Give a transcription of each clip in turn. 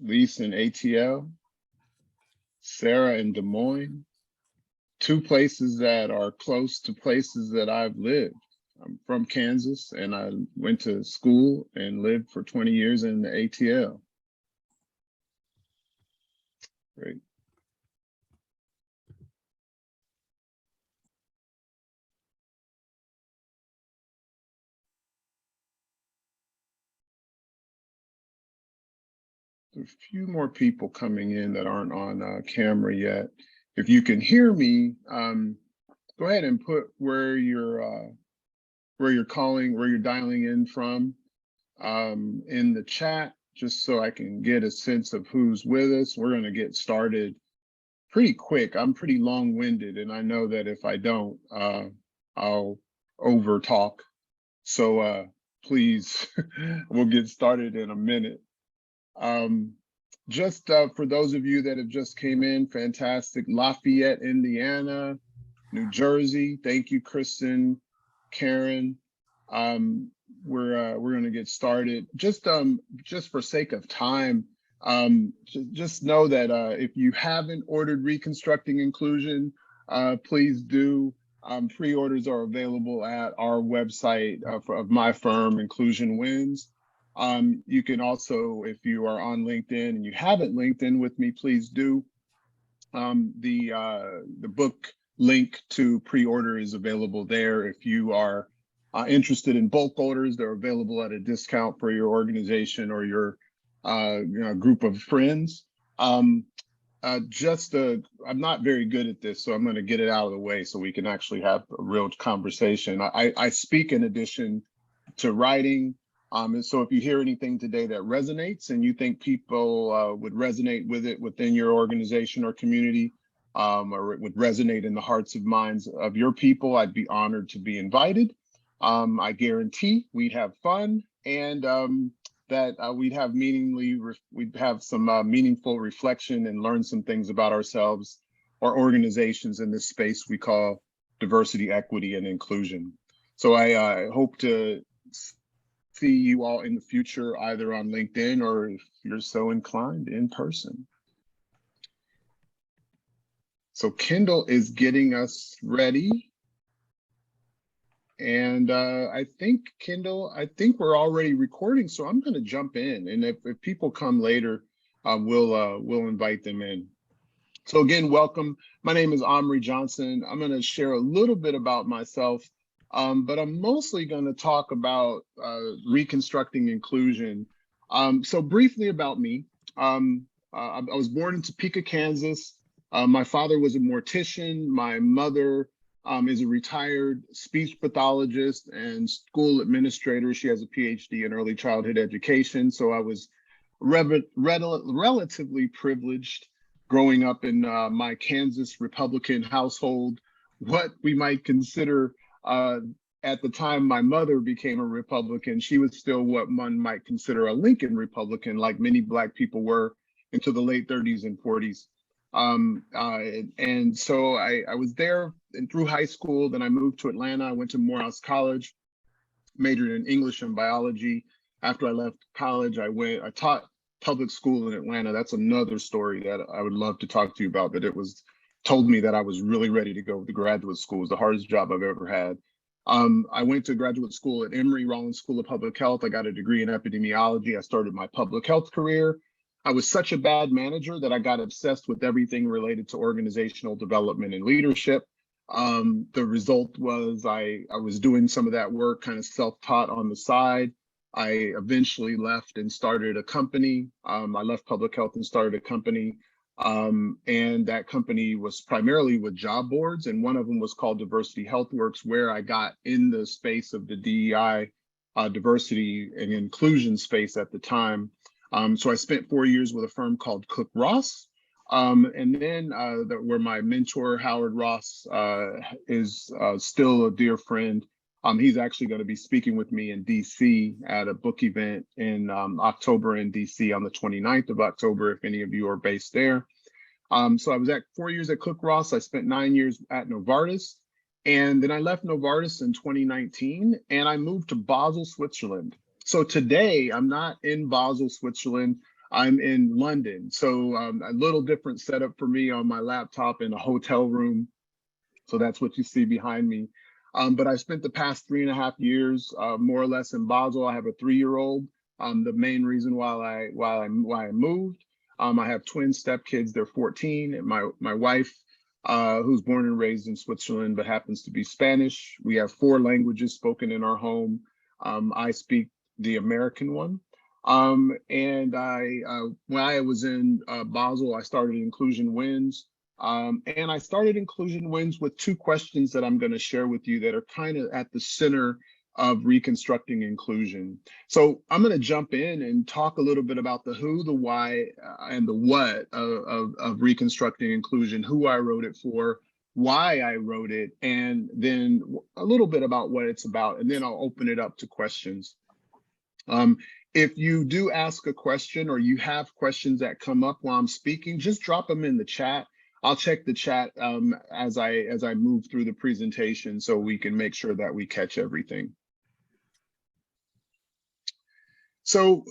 Lisa in ATL, Sarah in Des Moines, two places that are close to places that I've lived. I'm from Kansas and I went to school and lived for 20 years in the ATL. Great. There's a few more people coming in that aren't on camera yet. If you can hear me, go ahead and put where you're calling, where you're dialing in from in the chat, just so I can get a sense of who's with us. We're going to get started pretty quick. I'm pretty long-winded, and I know that if I don't, I'll over talk. So please, we'll get started in a minute. Just for those of you that have just came in, fantastic. Lafayette, Indiana, New Jersey. Thank you, Kristen, Karen. We're going to get started. Just for sake of time, just know that if you haven't ordered Reconstructing Inclusion, please do. Pre-orders are available at our website of my firm, Inclusion Wins. You can also, if you are on LinkedIn and you haven't linked in with me, please do. The book link to pre-order is available there. If you are interested in bulk orders, they're available at a discount for your organization or your group of friends. I'm not very good at this, so I'm going to get it out of the way so we can actually have a real conversation. I speak in addition to writing. And so if you hear anything today that resonates and you think people would resonate with it within your organization or community, or it would resonate in the hearts and minds of your people, I'd be honored to be invited. I guarantee we'd have fun and that we'd have some meaningful reflection and learn some things about ourselves or organizations in this space we call diversity, equity, and inclusion. So I hope to see you all in the future, either on LinkedIn or if you're so inclined, in person. So Kendall is getting us ready. And I think, Kendall, we're already recording, so I'm going to jump in. And if people come later, we'll invite them in. So again, welcome. My name is Amri Johnson. I'm going to share a little bit about myself. But I'm mostly going to talk about reconstructing inclusion. So briefly about me, I was born in Topeka, Kansas. My father was a mortician. My mother is a retired speech pathologist and school administrator. She has a PhD in early childhood education. So I was relatively privileged growing up in my Kansas Republican household, what we might consider at the time my mother became a Republican, she was still what one might consider a Lincoln Republican, like many Black people were into the late 30s and 40s. And so I was there and through high school. Then I moved to Atlanta. I went to Morehouse College, majored in English and biology. After I left college, I taught public school in Atlanta. That's another story that I would love to talk to you about, but it was told me that I was really ready to go to graduate school. It was the hardest job I've ever had. I went to graduate school at Emory, Rollins School of Public Health. I got a degree in epidemiology. I started my public health career. I was such a bad manager that I got obsessed with everything related to organizational development and leadership. The result was I was doing some of that work kind of self-taught on the side. I eventually left and started a company. I left public health and started a company. And that company was primarily with job boards. And one of them was called Diversity HealthWorks, where I got in the space of the DEI, diversity and inclusion space at the time. So I spent 4 years with a firm called Cook Ross. And then where my mentor, Howard Ross, is still a dear friend. He's actually going to be speaking with me in DC at a book event in October in DC on the 29th of October, if any of you are based there. So I was at 4 years at Cook Ross. I spent 9 years at Novartis. And then I left Novartis in 2019 and I moved to Basel, Switzerland. So today I'm not in Basel, Switzerland. I'm in London. So a little different setup for me on my laptop in a hotel room. So that's what you see behind me. But I spent the past 3.5 years, more or less in Basel. I have a 3-year-old. The main reason why I moved. I have twin stepkids. They're 14. And my wife, who's born and raised in Switzerland, but happens to be Spanish. We have 4 languages spoken in our home. I speak the American one. And when I was in Basel, I started Inclusion Wins. And I started Inclusion Wins with 2 questions that I'm going to share with you that are kind of at the center of reconstructing inclusion. So I'm going to jump in and talk a little bit about the who, the why, and the what of reconstructing inclusion, who I wrote it for, why I wrote it, and then a little bit about what it's about, and then I'll open it up to questions. If you do ask a question or you have questions that come up while I'm speaking, just drop them in the chat. I'll check the chat as I move through the presentation so we can make sure that we catch everything. So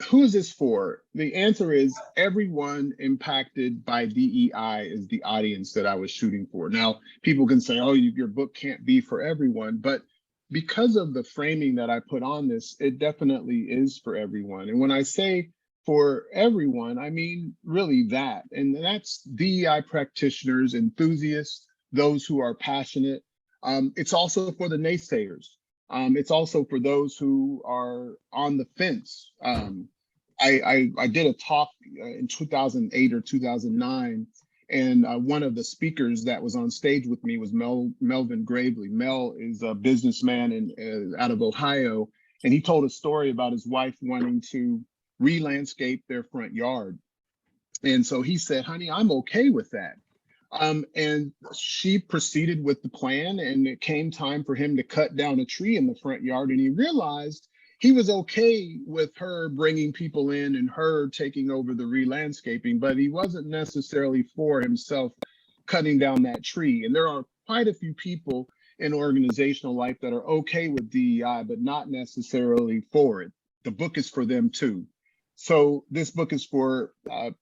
who is this for? The answer is everyone impacted by DEI is the audience that I was shooting for. Now, people can say, oh, your book can't be for everyone, but because of the framing that I put on this, it definitely is for everyone. And when I say for everyone, I mean really that. And that's DEI practitioners, enthusiasts, those who are passionate. It's also for the naysayers. It's also for those who are on the fence. I did a talk in 2008 or 2009, and one of the speakers that was on stage with me was Melvin Gravely. Mel is a businessman out of Ohio, and he told a story about his wife wanting to re-landscape their front yard. And so he said, honey, I'm okay with that. And she proceeded with the plan, and it came time for him to cut down a tree in the front yard. And he realized he was okay with her bringing people in and her taking over the re-landscaping, but he wasn't necessarily for himself cutting down that tree. And there are quite a few people in organizational life that are okay with DEI, but not necessarily for it. The book is for them too. So this book is for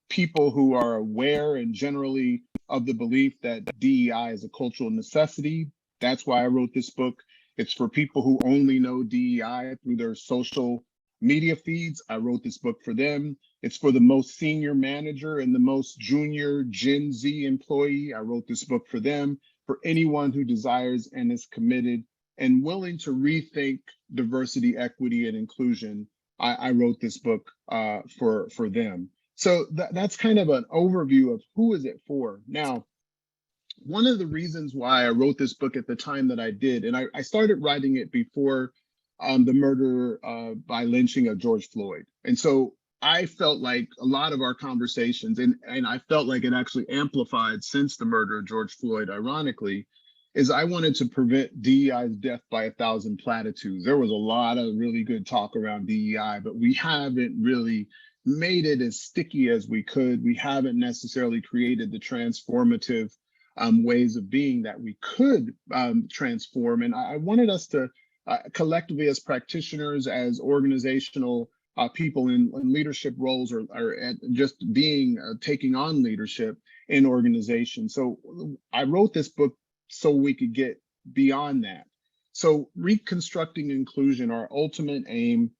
people who are aware and generally of the belief that DEI is a cultural necessity. That's why I wrote this book. It's for people who only know DEI through their social media feeds. I wrote this book for them. It's for the most senior manager and the most junior Gen Z employee. I wrote this book for them. For anyone who desires and is committed and willing to rethink diversity, equity, and inclusion, I wrote this book for them. So that's kind of an overview of who is it for. Now, one of the reasons why I wrote this book at the time that I did, and I started writing it before the murder by lynching of George Floyd. And so I felt like a lot of our conversations, and I felt like it actually amplified since the murder of George Floyd, ironically, is I wanted to prevent DEI's death by 1,000 platitudes. There was a lot of really good talk around DEI, but we haven't really made it as sticky as we could. We haven't necessarily created the transformative ways of being that we could transform. And I wanted us to collectively, as practitioners, as organizational people in leadership roles, or just being taking on leadership in organizations. So I wrote this book so we could get beyond that. So reconstructing inclusion, our ultimate aim,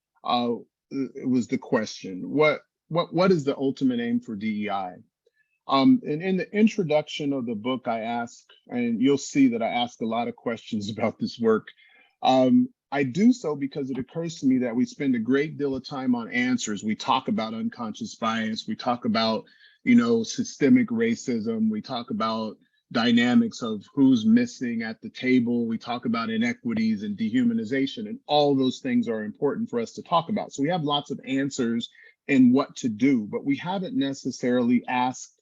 it was the question, what is the ultimate aim for DEI? And in the introduction of the book, I ask, and you'll see that I ask a lot of questions about this work. I do so because it occurs to me that we spend a great deal of time on answers. We talk about unconscious bias. We talk about, systemic racism. We talk about dynamics of who's missing at the table. We talk about inequities and dehumanization, and all those things are important for us to talk about. So we have lots of answers in what to do, but we haven't necessarily asked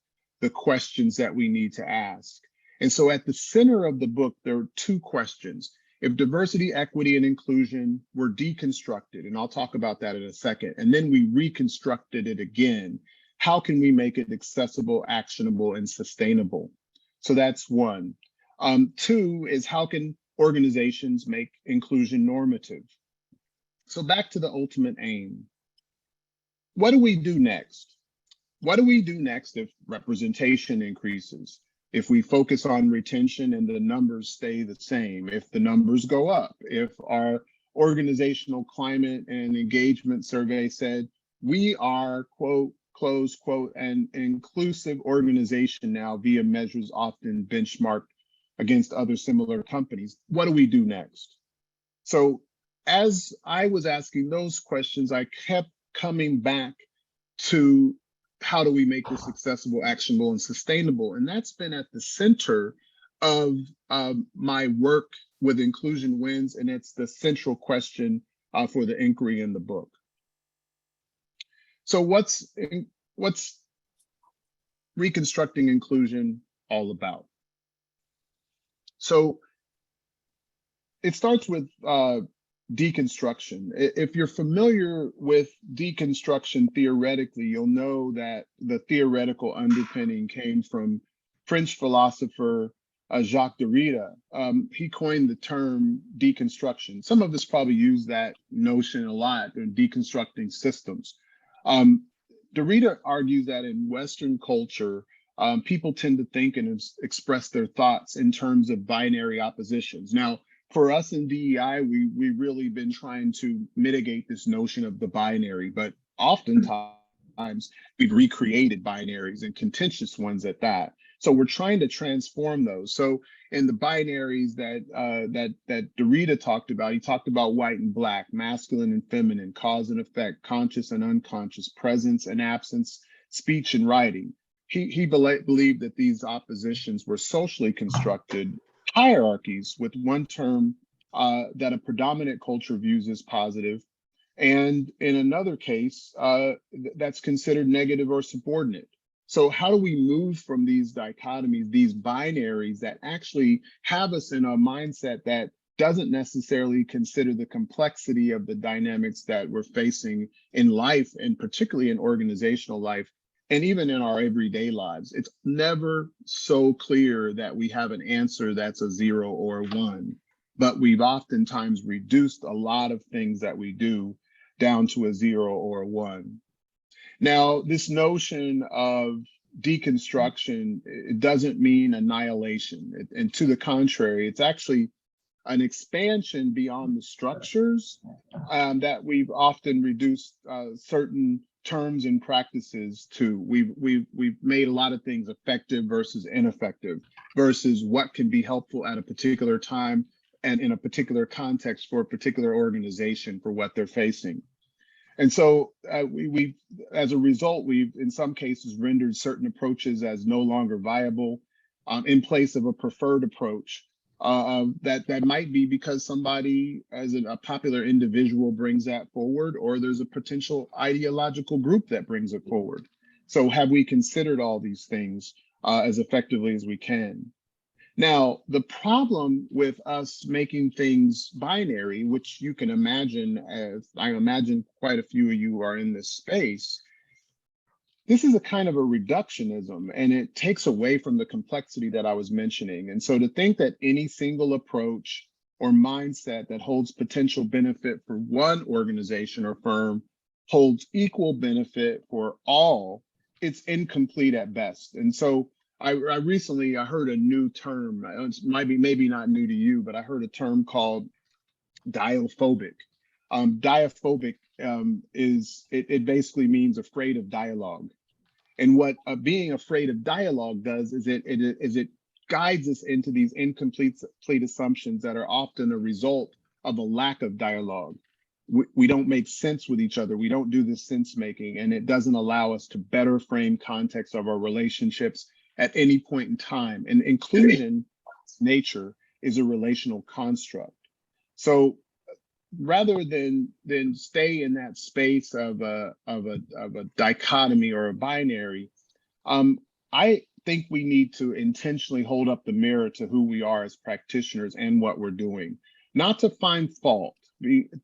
the questions that we need to ask. And so at the center of the book, there are 2 questions. If diversity, equity, and inclusion were deconstructed, and I'll talk about that in a second, and then we reconstructed it again, how can we make it accessible, actionable, and sustainable? So that's 1. 2 is how can organizations make inclusion normative? So back to the ultimate aim. what do we do next? What do we do next if representation increases? If we focus on retention and the numbers stay the same, if the numbers go up, if our organizational climate and engagement survey said we are, quote, close quote, an inclusive organization now via measures often benchmarked against other similar companies, what do we do next? So as I was asking those questions, I kept coming back to how do we make this accessible, actionable, and sustainable? And that's been at the center of my work with Inclusion Wins, and it's the central question for the inquiry in the book. So what's Reconstructing Inclusion all about? So it starts with deconstruction. If you're familiar with deconstruction theoretically, you'll know that the theoretical underpinning came from French philosopher Jacques Derrida. He coined the term deconstruction. Some of us probably use that notion a lot in deconstructing systems. Derrida argues that in Western culture, people tend to think and express their thoughts in terms of binary oppositions. Now, for us in DEI, we've really been trying to mitigate this notion of the binary, but oftentimes we've recreated binaries and contentious ones at that. So we're trying to transform those. So in the binaries that Derrida talked about, he talked about white and black, masculine and feminine, cause and effect, conscious and unconscious, presence and absence, speech and writing. He believed that these oppositions were socially constructed hierarchies with one term that a predominant culture views as positive, and in another case, that's considered negative or subordinate. So how do we move from these dichotomies, these binaries that actually have us in a mindset that doesn't necessarily consider the complexity of the dynamics that we're facing in life, and particularly in organizational life, and even in our everyday lives? It's never so clear that we have an answer that's a 0 or a 1, but we've oftentimes reduced a lot of things that we do down to a 0 or a 1. Now, this notion of deconstruction, it doesn't mean annihilation. And to the contrary, it's actually an expansion beyond the structures that we've often reduced certain terms and practices to. We've made a lot of things effective versus ineffective, versus what can be helpful at a particular time and in a particular context for a particular organization for what they're facing. And so we've, as a result, we've in some cases rendered certain approaches as no longer viable in place of a preferred approach. That might be because somebody, as a popular individual, brings that forward, or there's a potential ideological group that brings it forward. So have we considered all these things as effectively as we can? Now, the problem with us making things binary, which you can imagine, as I imagine quite a few of you are in this space, this is a kind of a reductionism, and it takes away from the complexity that I was mentioning. And so to think that any single approach or mindset that holds potential benefit for one organization or firm holds equal benefit for all, it's incomplete at best. And so I recently heard a new term. It might be maybe not new to you, but I heard a term called diaphobic. Diaphobic it basically means afraid of dialogue. And what being afraid of dialogue does is it guides us into these incomplete assumptions that are often a result of a lack of dialogue. We don't make sense with each other. We don't do the sense making, and it doesn't allow us to better frame context of our relationships at any point in time. And inclusion, nature, is a relational construct. So rather than stay in that space of a dichotomy or a binary, I think we need to intentionally hold up the mirror to who we are as practitioners and what we're doing, not to find fault,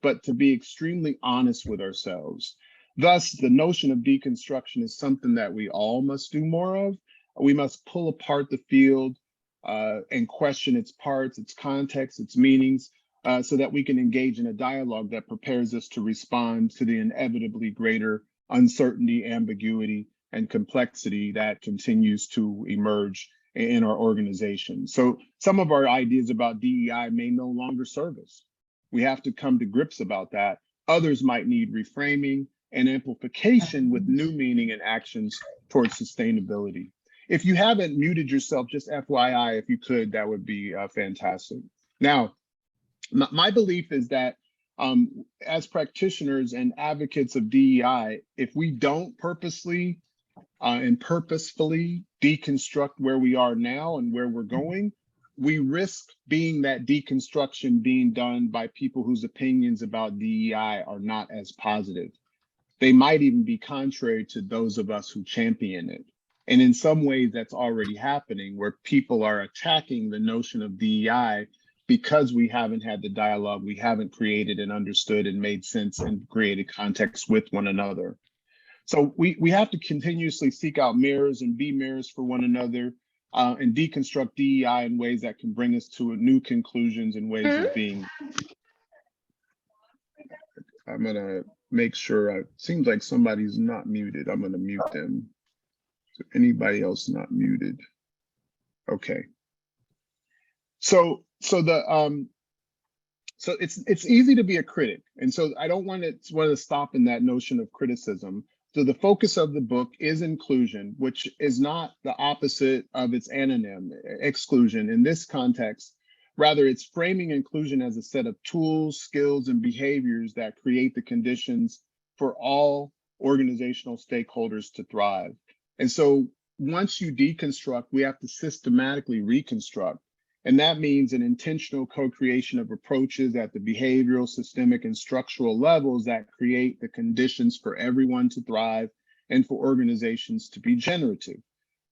but to be extremely honest with ourselves. Thus, the notion of deconstruction is something that we all must do more of. We must pull apart the field and question its parts, its context, its meanings, so that we can engage in a dialogue that prepares us to respond to the inevitably greater uncertainty, ambiguity, and complexity that continues to emerge in our organization. So some of our ideas about DEI may no longer serve us. We have to come to grips about that. Others might need reframing and amplification with new meaning and actions towards sustainability. If you haven't muted yourself, just FYI, if you could, that would be fantastic. Now, my belief is that as practitioners and advocates of DEI, if we don't purposely and purposefully deconstruct where we are now and where we're going, we risk being that deconstruction being done by people whose opinions about DEI are not as positive. They might even be contrary to those of us who champion it. And in some ways, that's already happening, where people are attacking the notion of DEI because we haven't had the dialogue, we haven't created and understood and made sense and created context with one another. So we have to continuously seek out mirrors and be mirrors for one another and deconstruct DEI in ways that can bring us to new conclusions and ways of being. I'm gonna make sure, it seems like somebody's not muted. I'm gonna mute them. So anybody else not muted? Okay. So it's easy to be a critic. And so I don't want to stop in that notion of criticism. So the focus of the book is inclusion, which is not the opposite of its anonym, exclusion in this context. Rather, it's framing inclusion as a set of tools, skills, and behaviors that create the conditions for all organizational stakeholders to thrive. And so once you deconstruct, we have to systematically reconstruct. And that means an intentional co-creation of approaches at the behavioral, systemic, and structural levels that create the conditions for everyone to thrive and for organizations to be generative.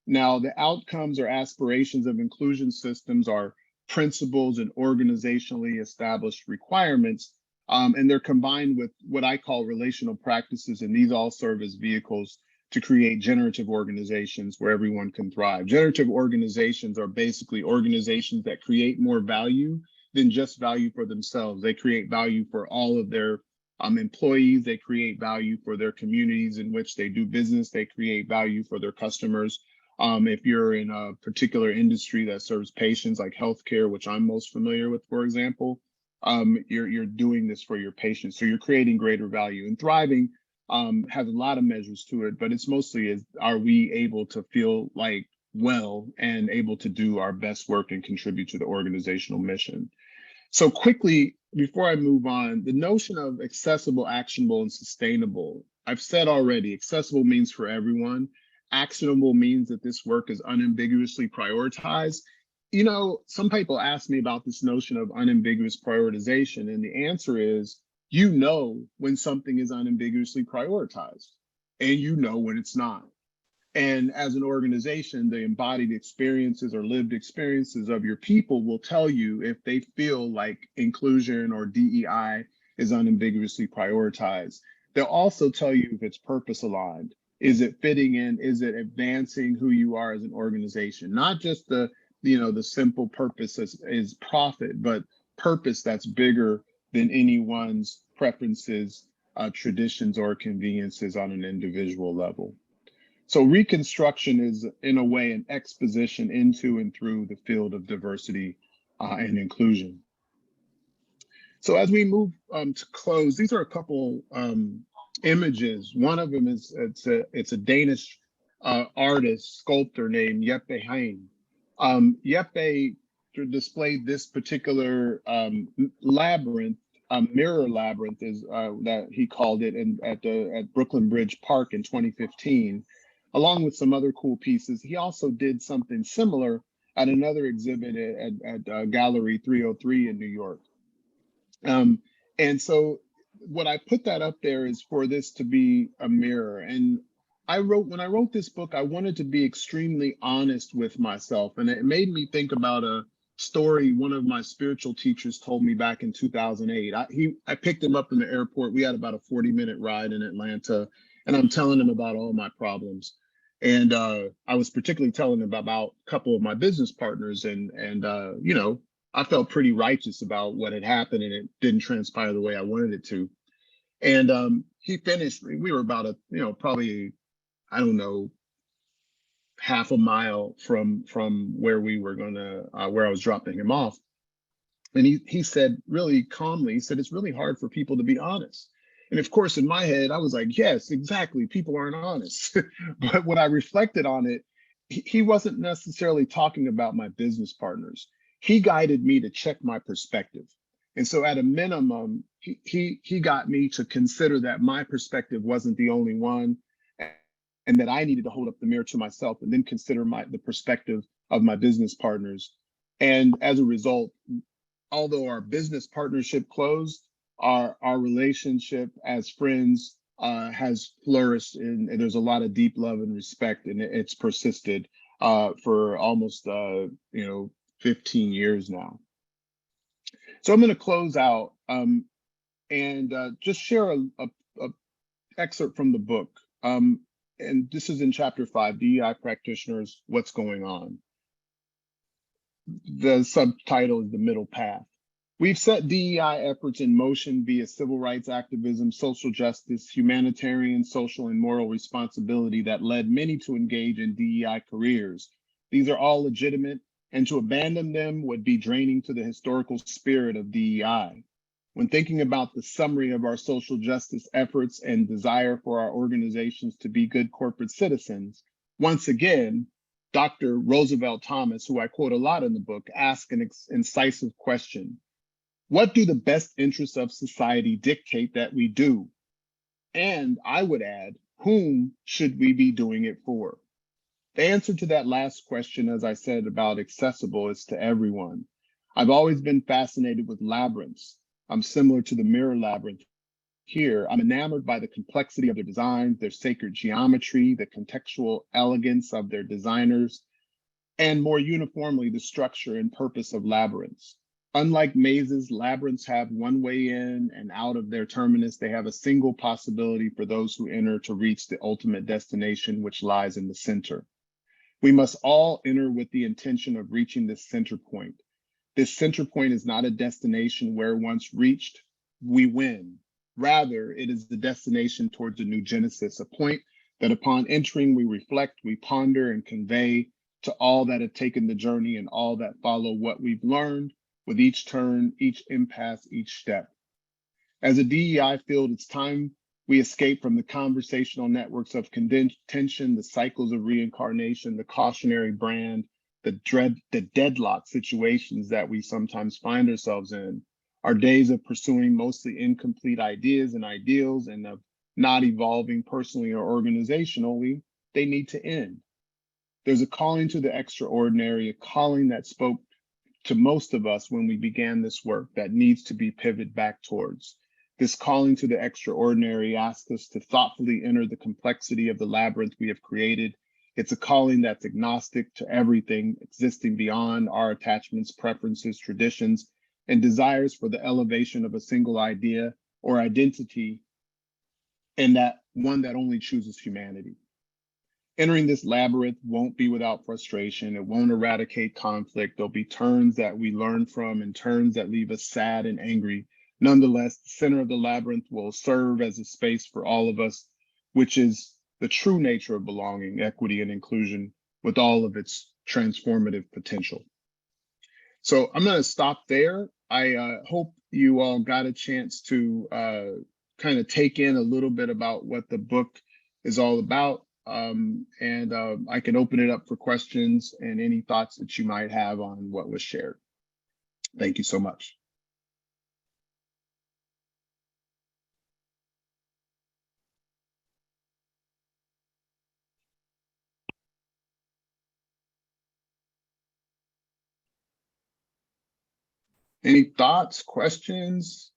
Now, the outcomes or aspirations of inclusion systems are principles and organizationally established requirements, and they're combined with what I call relational practices, and these all serve as vehicles to create generative organizations where everyone can thrive. Generative organizations are basically organizations that create more value than just value for themselves. They create value for all of their employees. They create value for their communities in which they do business. They create value for their customers. If you're in a particular industry that serves patients like healthcare, which I'm most familiar with, for example, you're doing this for your patients. So you're creating greater value. And thriving has a lot of measures to it, but it's mostly are we able to feel like well and able to do our best work and contribute to the organizational mission. So quickly, before I move on, the notion of accessible, actionable, and sustainable. I've said already, accessible means for everyone. Actionable means that this work is unambiguously prioritized. You know, some people ask me about this notion of unambiguous prioritization, and the answer is, you know when something is unambiguously prioritized, and you know when it's not. And as an organization, the embodied experiences or lived experiences of your people will tell you if they feel like inclusion or DEI is unambiguously prioritized. They'll also tell you if it's purpose aligned. Is it fitting in? Is it advancing who you are as an organization? Not just the simple purpose is profit, but purpose that's bigger than anyone's preferences, traditions, or conveniences on an individual level. So Reconstruction is, in a way, an exposition into and through the field of diversity and inclusion. So as we move to close, these are a couple images. One of them is, it's a Danish artist, sculptor named Jeppe Hein. Jeppe displayed this particular labyrinth, mirror labyrinth is that he called it, at Brooklyn Bridge Park in 2015, along with some other cool pieces. He also did something similar at another exhibit at Gallery 303 in New York. And so what I put that up there is for this to be a mirror. And when I wrote this book, I wanted to be extremely honest with myself. And it made me think about a story one of my spiritual teachers told me back in 2008. I picked him up in the airport. We had about a 40-minute ride in Atlanta, and I'm telling him about all my problems. And I was particularly telling him about a couple of my business partners, and I felt pretty righteous about what had happened, and it didn't transpire the way I wanted it to. And he finished, we were about probably, I don't know, half a mile from where we were gonna, where I was dropping him off. And he said really calmly, he said, it's really hard for people to be honest. And of course, in my head, I was like, yes, exactly. People aren't honest. But when I reflected on it, he wasn't necessarily talking about my business partners. He guided me to check my perspective. And so at a minimum, he got me to consider that my perspective wasn't the only one, and that I needed to hold up the mirror to myself and then consider the perspective of my business partners. And as a result, although our business partnership closed, our relationship as friends has flourished, and there's a lot of deep love and respect, and it's persisted for almost 15 years now. So I'm going to close out and just share a excerpt from the book. And this is in chapter 5, DEI practitioners, what's going on? The subtitle is The Middle Path. We've set DEI efforts in motion via civil rights activism, social justice, humanitarian, social, and moral responsibility that led many to engage in DEI careers. These are all legitimate, and to abandon them would be draining to the historical spirit of DEI. When thinking about the summary of our social justice efforts and desire for our organizations to be good corporate citizens, once again, Dr. Roosevelt Thomas, who I quote a lot in the book, asked an incisive question. What do the best interests of society dictate that we do? And I would add, whom should we be doing it for? The answer to that last question, as I said about accessible, is to everyone. I've always been fascinated with labyrinths. I'm similar to the mirror labyrinth here. I'm enamored by the complexity of their designs, their sacred geometry, the contextual elegance of their designers, and more uniformly, the structure and purpose of labyrinths. Unlike mazes, labyrinths have one way in and out of their terminus. They have a single possibility for those who enter to reach the ultimate destination, which lies in the center. We must all enter with the intention of reaching this center point. This center point is not a destination where once reached, we win. Rather, it is the destination towards a new genesis, a point that upon entering, we reflect, we ponder, and convey to all that have taken the journey and all that follow what we've learned with each turn, each impasse, each step. As a DEI field, it's time we escape from the conversational networks of contention, the cycles of reincarnation, the cautionary brand, the deadlock situations that we sometimes find ourselves in. Our days of pursuing mostly incomplete ideas and ideals and of not evolving personally or organizationally, they need to end. There's a calling to the extraordinary, a calling that spoke to most of us when we began this work that needs to be pivoted back towards. This calling to the extraordinary asks us to thoughtfully enter the complexity of the labyrinth we have created. It's a calling that's agnostic to everything existing beyond our attachments, preferences, traditions, and desires for the elevation of a single idea or identity, and that one that only chooses humanity. Entering this labyrinth won't be without frustration. It won't eradicate conflict. There'll be turns that we learn from and turns that leave us sad and angry. Nonetheless, the center of the labyrinth will serve as a space for all of us, which is the true nature of belonging, equity, and inclusion with all of its transformative potential. So I'm going to stop there. I hope you all got a chance to kind of take in a little bit about what the book is all about. And I can open it up for questions and any thoughts that you might have on what was shared. Thank you so much. Any thoughts, questions,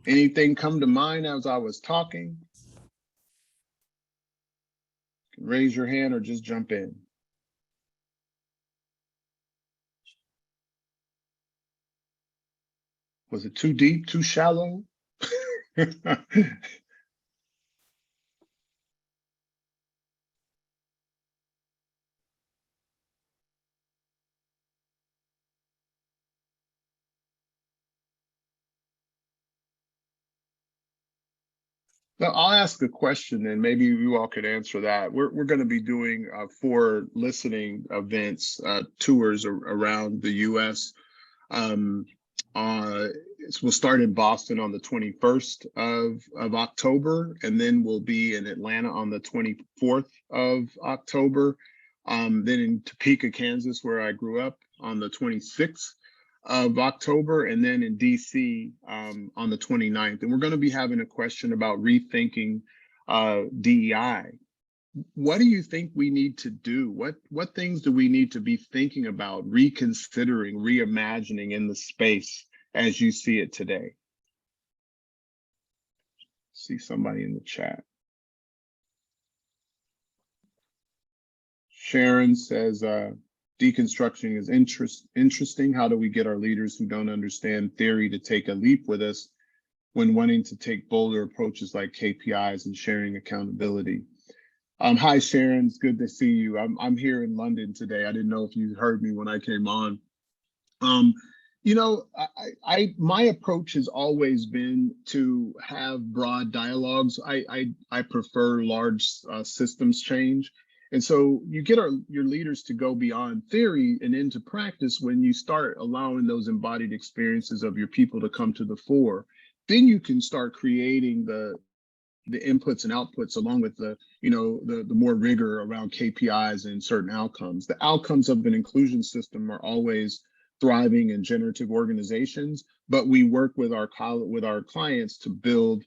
anything come to mind as I was talking? Raise your hand or just jump in. Was it too deep, too shallow? Now, I'll ask a question and maybe you all could answer that. We're going to be doing 4 listening events, tours around the US. Um, we'll start in Boston on the 21st of October, and then we'll be in Atlanta on the 24th of October. Then in Topeka, Kansas, where I grew up, on the 26th of October, and then in DC on the 29th. And we're going to be having a question about rethinking DEI. What do you think we need to do? What things do we need to be thinking about, reconsidering, reimagining in the space as you see it today? See somebody in the chat. Sharon says, deconstruction is interesting. How do we get our leaders who don't understand theory to take a leap with us when wanting to take bolder approaches like KPIs and sharing accountability? Hi, Sharon. It's good to see you. I'm here in London today. I didn't know if you heard me when I came on. You know, my approach has always been to have broad dialogues. I prefer large systems change. And so you get your leaders to go beyond theory and into practice when you start allowing those embodied experiences of your people to come to the fore. Then you can start creating the inputs and outputs along with the more rigor around KPIs and certain outcomes. The outcomes of an inclusion system are always thriving and generative organizations, but we work with our clients to build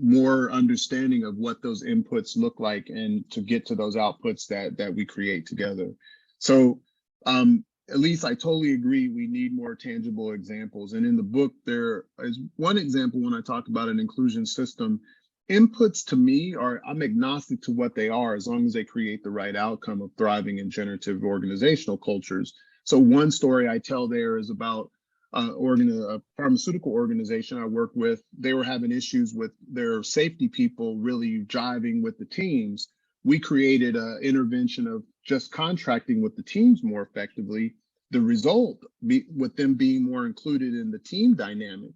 more understanding of what those inputs look like and to get to those outputs that we create together. So Elise, I totally agree. We need more tangible examples. And in the book, there is one example when I talk about an inclusion system. Inputs to me I'm agnostic to what they are, as long as they create the right outcome of thriving in generative organizational cultures. So one story I tell there is about a pharmaceutical organization I work with. They were having issues with their safety people really jiving with the teams. We created an intervention of just contracting with the teams more effectively. The result, with them being more included in the team dynamic,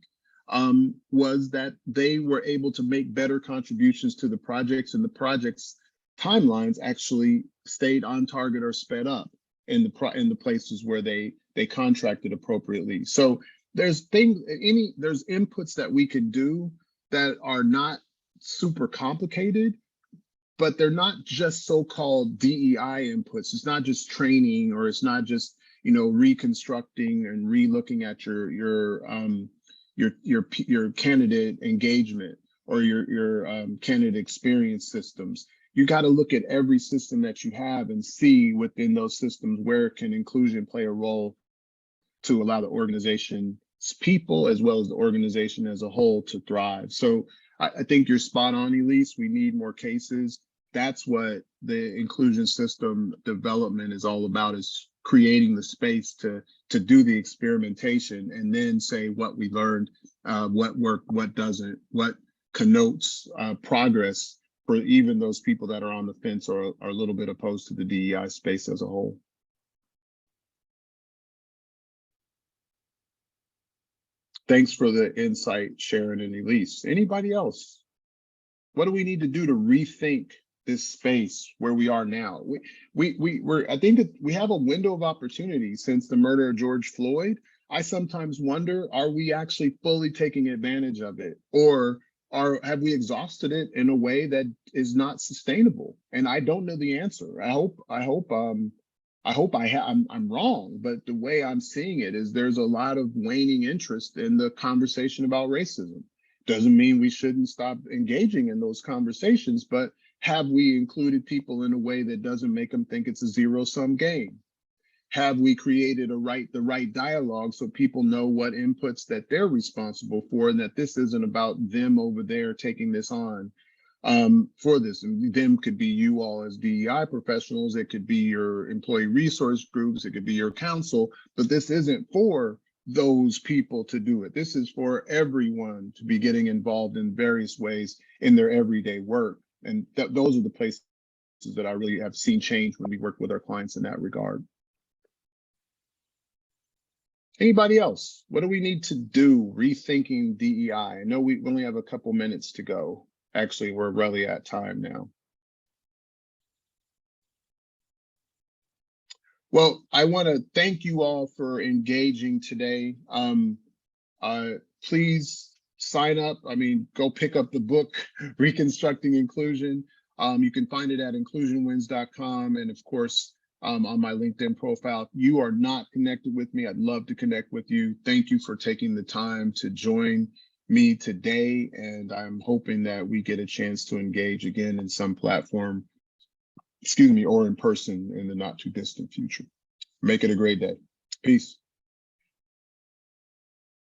was that they were able to make better contributions to the projects, and the projects' timelines actually stayed on target or sped up in the places where they contracted appropriately. So there's inputs that we can do that are not super complicated, but they're not just so-called DEI inputs. It's not just training, or it's not just reconstructing and re-looking at your candidate engagement or your candidate experience systems. You got to look at every system that you have and see within those systems where can inclusion play a role to allow the organization's people as well as the organization as a whole to thrive. So I think you're spot on, Elise. We need more cases. That's what the inclusion system development is all about, is creating the space to do the experimentation and then say what we learned, what worked, what doesn't, what connotes progress for even those people that are on the fence or are a little bit opposed to the DEI space as a whole. Thanks for the insight, Sharon and Elise. Anybody else? What do we need to do to rethink this space where we are now? I think that we have a window of opportunity since the murder of George Floyd. I sometimes wonder, are we actually fully taking advantage of it, or have we exhausted it in a way that is not sustainable? And I don't know the answer. I'm wrong, but the way I'm seeing it is there's a lot of waning interest in the conversation about racism. Doesn't mean we shouldn't stop engaging in those conversations, but have we included people in a way that doesn't make them think it's a zero-sum game? Have we created the right dialogue so people know what inputs that they're responsible for, and that this isn't about them over there taking this on for this? And them could be you all as DEI professionals, it could be your employee resource groups, it could be your council, but this isn't for those people to do it. This is for everyone to be getting involved in various ways in their everyday work. And those are the places that I really have seen change when we work with our clients in that regard. Anybody else? What do we need to do rethinking DEI? I know we only have a couple minutes to go. Actually, we're really at time now. Well, I want to thank you all for engaging today. Please sign up. I mean, go pick up the book, Reconstructing Inclusion. You can find it at inclusionwins.com. And of course, on my LinkedIn profile. You are not connected with me. I'd love to connect with you. Thank you for taking the time to join me today. And I'm hoping that we get a chance to engage again in some platform, or in person in the not too distant future. Make it a great day. Peace.